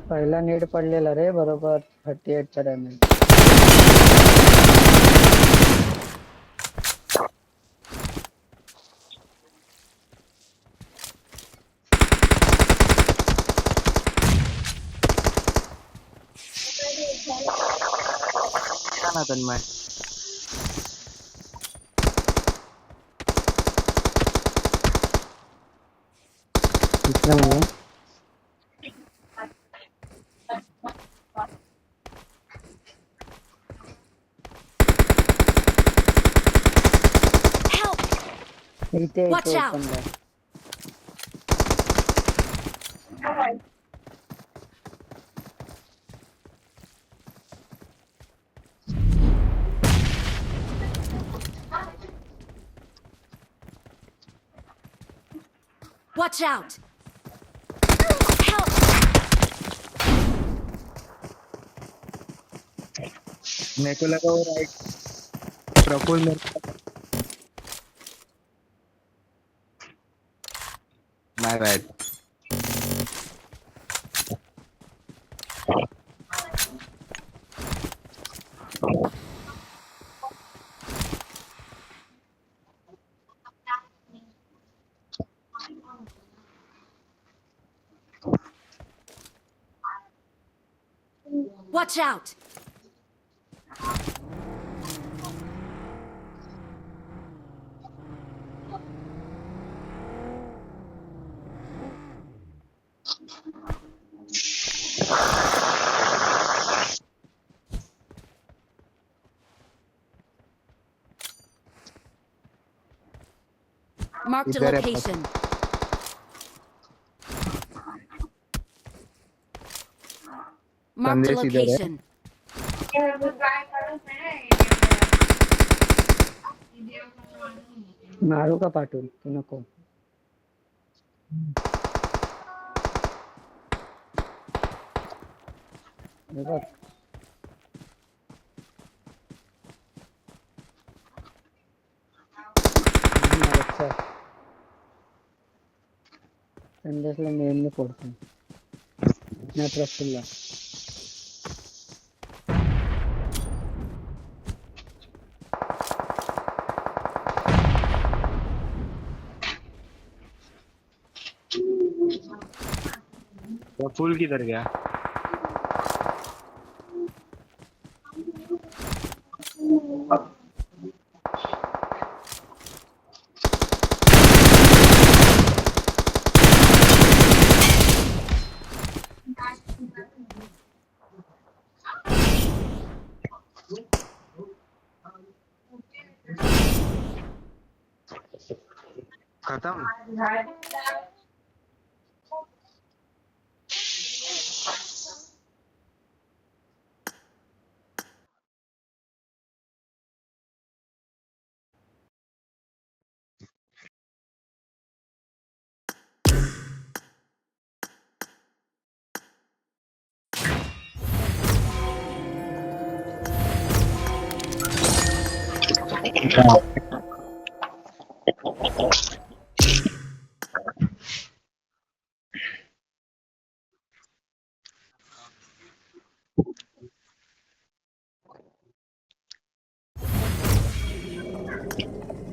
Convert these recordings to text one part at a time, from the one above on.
पहिला नीड पडलेला रे बरोबर 38 चा डॅमेज. का ना तन्मय दुसरा मला Help! इथे Watch इथे out! ओपनला. Watch out! Help! मेरे को लगा वो right Praful my bad Watch out! Marked a इधर है location. Marked a संदेश इधर है location. मारू का पाठवून तू नको. हे बघ नाही मारत चल. संदेशला नेहमी फोडतो नाही प्रफुल्ला. प्रफुल किधर गया खत्म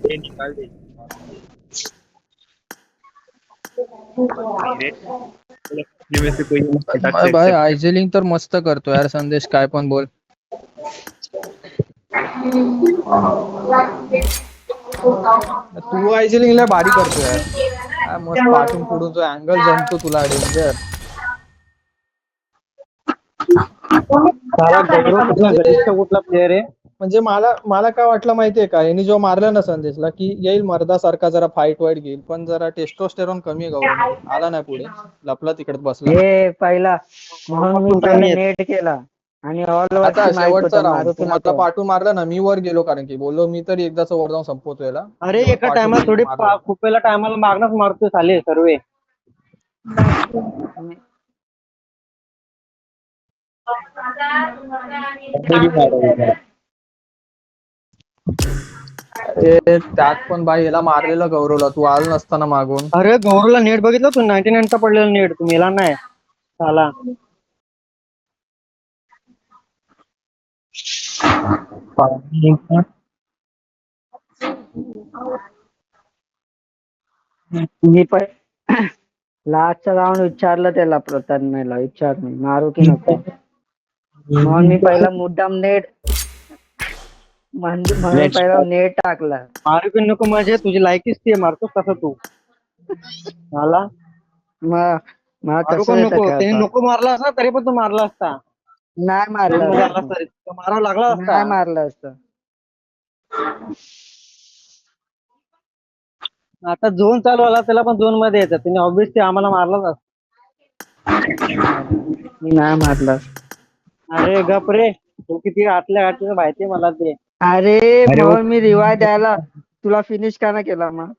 ये निकाल दे ये में से कोई अटैक भाई देख भाई सकते आयझेलिंग तर मस्त करतो यार संदेश काय पण बोल. तू आयझेलिंगला भारी करतो यार. काय मस्त पाठून पुढून जो अँगल जमतो तुला डेंजर. साला गौरव कुठला म्हणजे गलिच्छ कुठला प्लेअर आहे. म्हणजे मला मला काय वाटलं माहितीये का, यांनी जो मारला ना संदेशला की येईल मर्दासारखा जरा फाईट वाईट घेईल, पण जरा टेस्टोस्टेरॉन कमी आहे गौरव. आला नाही पुढे, लपला तिकडे बसला. हे पहिला म्हणून मी खूप पहिला कमी आहेत. नेट केला आणि ऑल आता वरती माहित शेवटचा होतं राऊंड मारू तू की मला नको. पाठून मारला ना, मी वर गेलो कारण की बोललो मी तरी एकदाच वर जाऊन संपवतो याला. अरे तेव्हा एका पाठून टायमाला थोडी मारलं. खूप वेळेला टायमाला मागणंच मारतो साले सर्व. अरे त्यात पण बाई याला मारलेलं गौरवला, तू आला नसताना मागून. अरे गौरवला नेट बघितलं तू 99 चा पडलेला नेट, तू मेला नाही साला. मी पण लास्टचा राऊंड विचारलं त्याला प्रथमेला विचार मी मारू की नको म्हणून मी पहिला मुद्दाम नेट म्हणून पहिला नेट टाकला. मारू की नको म्हणजे तुझी लायकीच ती आहे, मारतोस कसं तू मला मग मला मारू का तसं येतं नको, काय त्याने आता. नको मारला असता तरी पण तू मारला असता. नाही मारलं मध्ये आला असतं. असता तरी तुला मारावं लागला असता. नाही मारलं असतं. आता झोन चालू आला त्याला पण झोन मध्ये येतात, त्याने ऑब्विसली आम्हाला मारलाच असता. मी नाही मारलं. अरे गप रे, तू किती आतल्या आतलं माहितीये मला ते. अरे अरे वो म्हणून मी रिवाय द्यायला तुला फिनिश का नाही केला मग.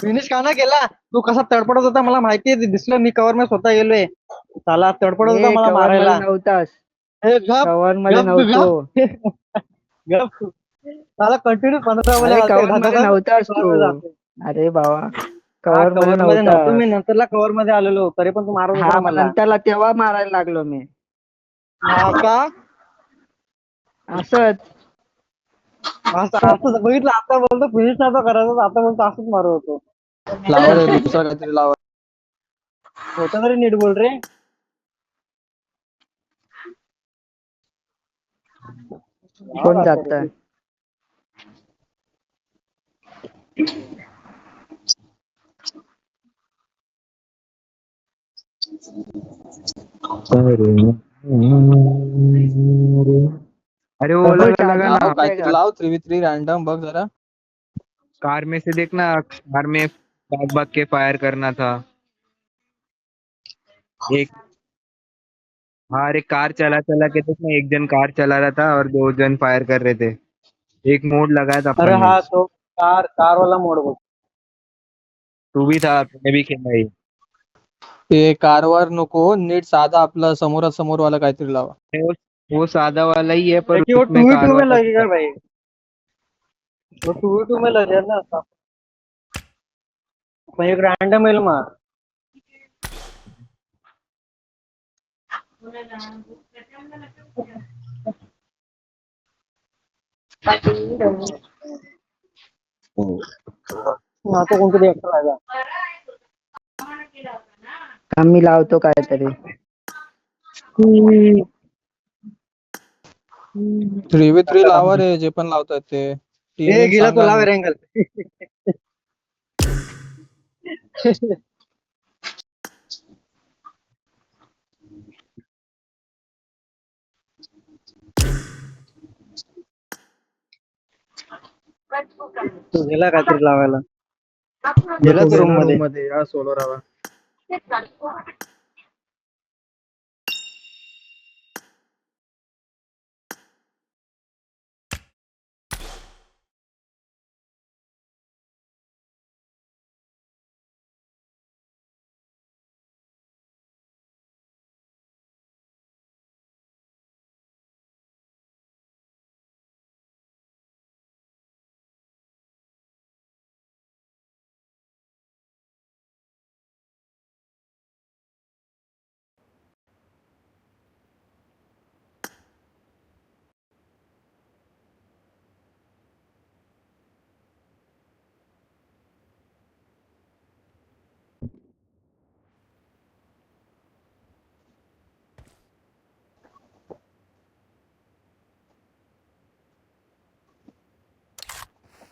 फिनिश का ना केला, तू कसा तडपडत होता मला माहितीये, ते दिसलं मी कव्हर मध्ये स्वतः गेलोय. त्याला तडपडत होता ए मला कव्हर मध्ये मारायला. नव्हतास. ए गप कव्हर मध्ये गप नव्हतो. गप गप मला कंटिन्यू 15 बोले अरे घालते कव्हर मध्ये नव्हतास तू. जाते. अरे बाबा हा कव्हर मध्ये कव्हर मध्ये नव्हतो मी, नव्हतास. नंतरला कव्हर मध्ये आलेलो तरी पण तू मारत होता हा ना मग मला. नंतरला तेव्हा मारायला लागलो मी. हा का असंच. असं असं बघितलं, आता बोलतो फिनिश नव्हता करायचं, आता बोलतो असंच मारत होतो. लावा रे दुसरा काहीतरी लावा. होता तरी नीट बोल रे. कोण जात अरे वो लगा लगा ना, लाव काहीतरी लाव 3v3 रैंडम बघ जरा. कार में से देखना, कार में भाग भाग के फायर करना था एक। हाँ अरे कार चला चला के देखना, एक जन कार चला रहा था और दो जन फायर कर रहे थे। एक मोड लगाया था अरे अपन ने। हा तो कार वाला मोड बघ. तू भी था, तूने भी खेला ही। ते कारवर नको, नीट साधा आपला समोरासमोर वाला काहीतरी लावा. वो सादा वाला ही है पर देखिए वो उसमें 2v2 कार में वाला भी लगेगा था। भाई, वो 2v2 में लगेगा ना. पण एक रॅन्डम येईल मार. आता कोणतरी एक्स्ट्रा आहे. मी लावतो काहीतरी. 3v3 लावा रे, जे पण लावतात ते. ए टीमिंग गेला तो सांगा लाव ना. रँगल. तो गेला काहीतरी लावायला. गेला तो रूम मध्ये. मध्ये या सोलो रावा.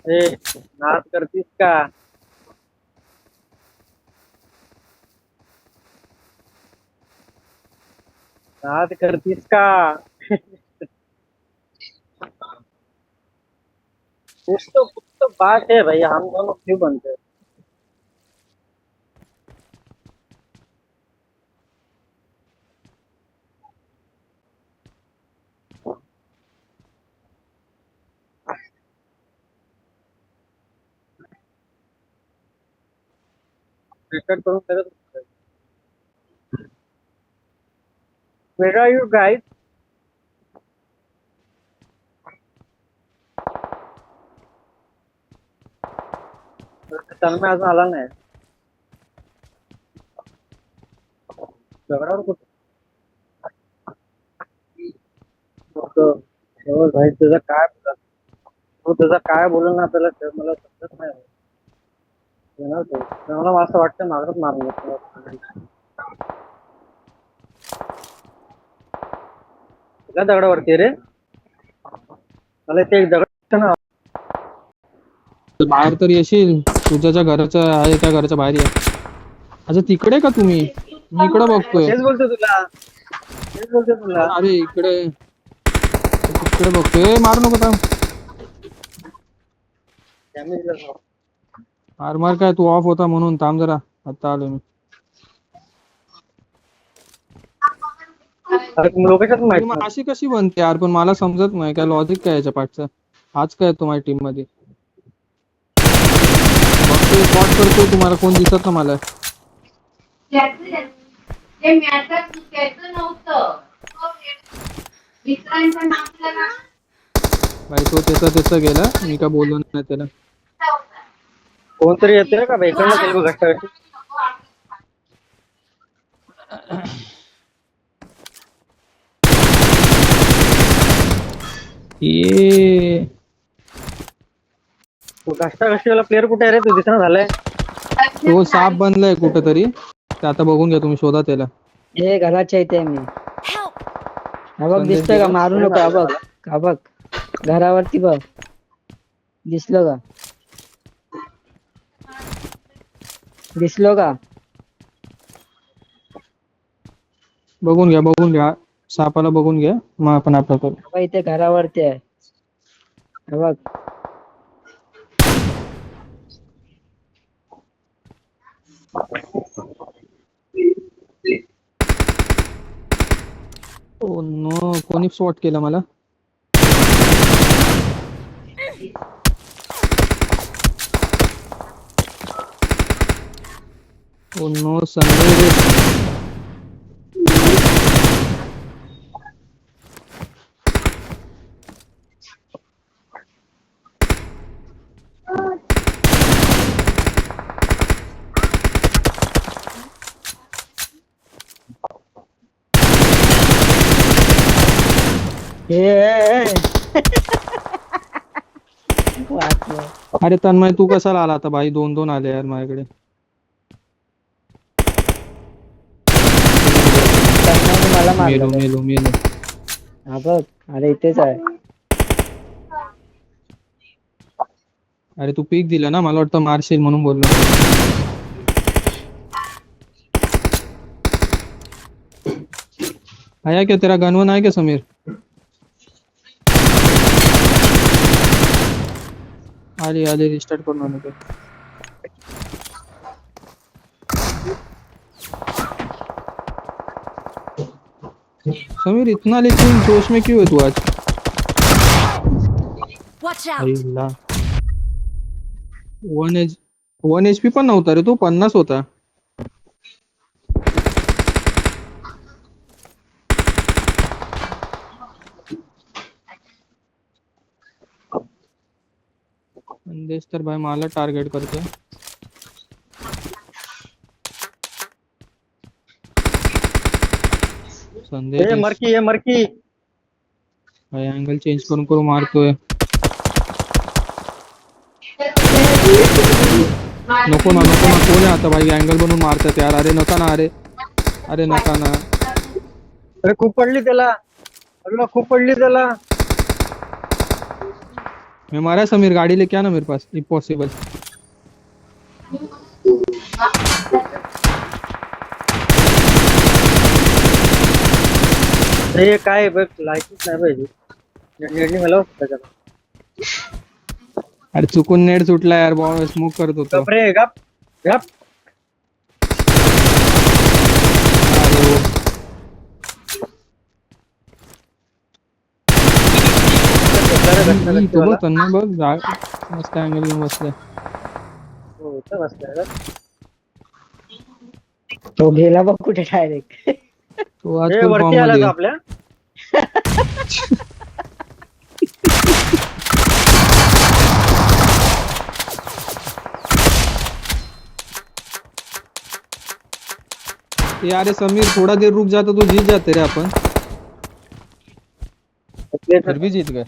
ए नाद करतीस का. नाद करतीस का. कुछ तो बात है भाई, हम दोनों क्यों बनते हैं. रिकॉर्ड करून करत. Where are you guys? Tanmay अजून आला नाही. दगडावर कुठं हो भाई तुझं काय तू तुझं काय बोलून ना आपल्याला ते मला समजत नाही येणार तो मला असं वाटतं मागच मारून घेतलं. कुठल्या दगडावरती रे मला ते एक दगड दिसतं ना. बाहेर तर येशील, तुझ्या ज्या घराचं आहे त्या घराच्या बाहेर ये. अच्छा तिकडे का तुम्ही? मी इकडे बघतोय. तेच बोलतो तुला अरे इकडे तिकडे बघतोय. मारू नको थांब. डॅमेज मार काय तू ऑफ होता म्हणून, थांब जरा. आता आलो मी. लोकेशन माहित टीम नाही. अशी कशी बनते यार, पण मला समजत नाही काय लॉजिक काय याच्या पाठचं. आज काय येतो माझ्या टीम मध्ये बघतोय, स्पॉट करतोय, तुम्हाला कोण दिसत ना मला. ते मॅटर त्याचं नव्हतं मित्रांचं नाव भाई तो त्याचा गेला, मी काय बोललो नाही त्याला. कोणतरी येतोय का इकडनं तेलगू घट्टावरती. ये तू घट्टा प्लेअर कुठे आहे रे तू दिसणं झालंय. तो साप बनलाय कुठेतरी, ते आता बघून घ्या तुम्ही, शोधा त्याला. हे घराच्या इथे आहे मी. Help! हा बघ संदेश दिसतोय का? दिला? मारू नको. हा बघ घरावरती बघ, दिसलो का? दिसलो का? बघून घ्या सापाला बघून घ्या, मग आपण आपलं करू. हा इथे घरावरती आहे. हा बघ ओ नो, कोणी शॉट केला मला. ओ नो संदेश. वाचलो. अरे तन्मय तू कसा आला आता भाई, 2-2 आले यार माझ्याकडे. तन्मयने मला मेलो मारलं. मेलो मेलो. हा बघ, अरे इथेच आहे. अरे तू पीक दिला ना, मला वाटतं मारशील म्हणून बोललो. आया क्या तेरा गनवन आहे क्या समीर? आले रिस्टार्ट करून आलो ते. समीर इतना लेकिन जोश में क्यों है तू आज? Watch out! आईला 1 HP पण नव्हता रे, तो 50 होता. संदेश तर भाई मला टार्गेट करतोय. संदेश मरकी भाई अँगल चेंज करून मारतोय. नको ना कोण आहे आता भाई, अँगल बनवून मारतात यार. अरे नका ना, अरे नका ना. अरे खूप पडली त्याला. मैं मारा समीर, गाड़ी लेके आना मेरे पास, इम्पॉसिबल. हे काय बघ लायकीच नाही पाहिजे नेडनी मला त्याच्याला. अरे चुकून नेट सुटला यार, बॉल स्मोक करत होतो. गप रे गप. तो बघ तन्मय बघ, मस्त अँगल घेऊन बसलाय. हो इथं बसलाय का? तो गेला बघ कुठे डायरेक्ट. तो आज हे फुल वरती फॉर्म आला मध्ये का आहे. आपल्या यार समीर थोड़ा देर रुक जाता तो जीत जाते रे आपण. फिर भी जीत गए.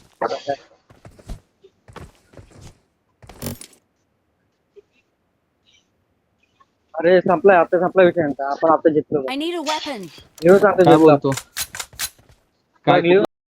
अरे संपलाय आता संपला विषय यांचा. आपण आता जिंकलो I need a weapon. लिहून सांगतो काय जिंकलो. बोलतो? काय लिहून